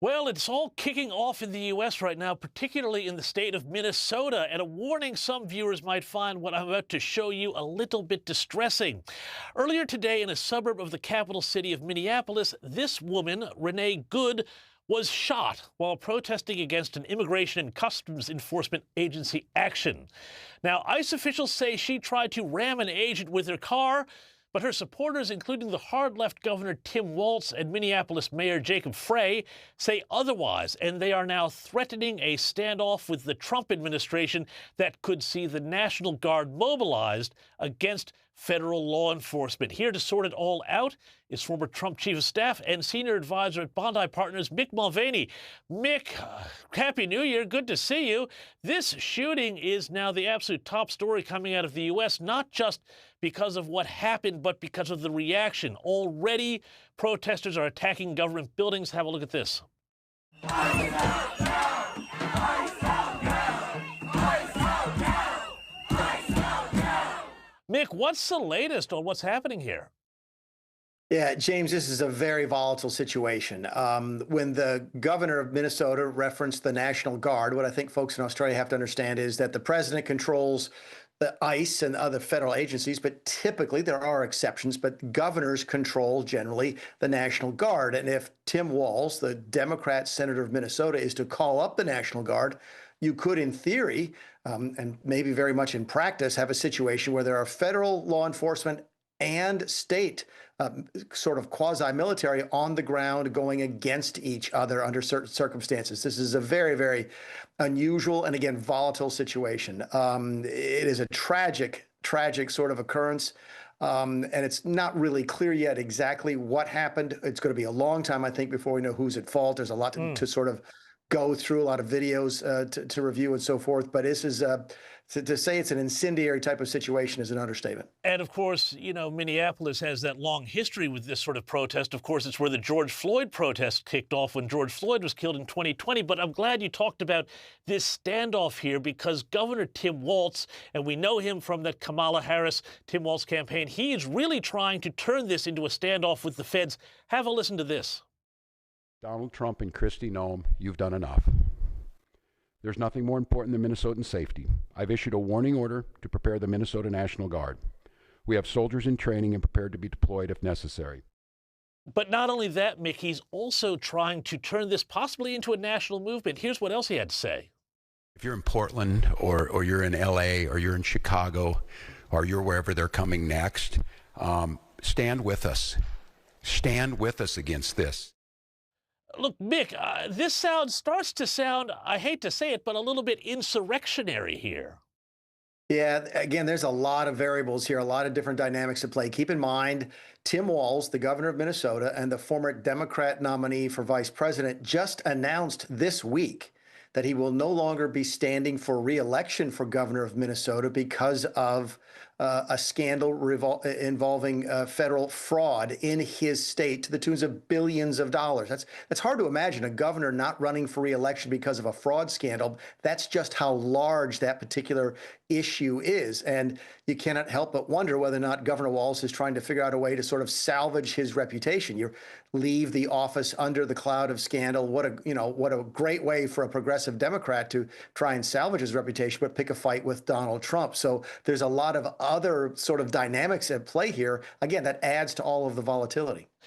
Well, it's all kicking off in the U.S. right now, particularly in the state of Minnesota. And a warning, some viewers might find what I'm about to show you a little bit distressing. Earlier today, in a suburb of the capital city of Minneapolis, this woman, Renee Good, was shot while protesting against an immigration and customs enforcement agency action. Now, ICE officials say she tried to ram an agent with her car, but her supporters, including the hard-left Governor Tim Walz and Minneapolis Mayor Jacob Frey, say otherwise, and they are now threatening a standoff with the Trump administration that could see the National Guard mobilized against federal law enforcement. Here to sort it all out is former Trump Chief of Staff and Senior Advisor at Bondi Partners, Mick Mulvaney. Mick, Happy New Year. Good to see you. This shooting is now the absolute top story coming out of the U.S., not just because of what happened, but because of the reaction. Already, protesters are attacking government buildings. Have a look at this. Mick, what's the latest on what's happening here? Yeah, James, this is a very volatile situation. When the governor of Minnesota referenced the National Guard, what I think folks in Australia have to understand is that the president controls the ICE and other federal agencies, but typically there are exceptions, but governors control generally the National Guard. And if Tim Walz, the Democrat senator of Minnesota, is to call up the National Guard, you could, in theory, and maybe very much in practice, have a situation where there are federal law enforcement and state sort of quasi-military on the ground going against each other under certain circumstances. This is a very, very unusual and, again, volatile situation. It is a tragic sort of occurrence. And it's not really clear yet exactly what happened. It's going to be a long time, I think, before we know who's at fault. There's a lot to sort of go through, a lot of videos to review and so forth. But this is to say it's an incendiary type of situation is an understatement. And of course, you know, Minneapolis has that long history with this sort of protest. Of course, it's where the George Floyd protest kicked off when George Floyd was killed in 2020. But I'm glad you talked about this standoff here because Governor Tim Walz, and we know him from that Kamala Harris, Tim Walz campaign, he is really trying to turn this into a standoff with the feds. Have a listen to this. Donald Trump and Kristi Noem, you've done enough. There's nothing more important than Minnesotan safety. I've issued a warning order to prepare the Minnesota National Guard. We have soldiers in training and prepared to be deployed if necessary. But not only that, Mick, he's also trying to turn this possibly into a national movement. Here's what else he had to say. If you're in Portland or you're in LA or you're in Chicago or you're wherever they're coming next, stand with us. Stand with us against this. Look, Mick, this starts to sound, I hate to say it, but a little bit insurrectionary here. Yeah, again, there's a lot of variables here, a lot of different dynamics at play. Keep in mind, Tim Walz, the governor of Minnesota and the former Democrat nominee for vice president, just announced this week that he will no longer be standing for re-election for governor of Minnesota because of a scandal involving federal fraud in his state to the tunes of billions of dollars. That's hard to imagine, a governor not running for re-election because of a fraud scandal. That's just how large that particular issue is. And you cannot help but wonder whether or not Governor Walz is trying to figure out a way to sort of salvage his reputation. You leave the office under the cloud of scandal. What a great way for a progressive Democrat to try and salvage his reputation, but pick a fight with Donald Trump. So there's a lot of other sort of dynamics at play here. Again, that adds to all of the volatility.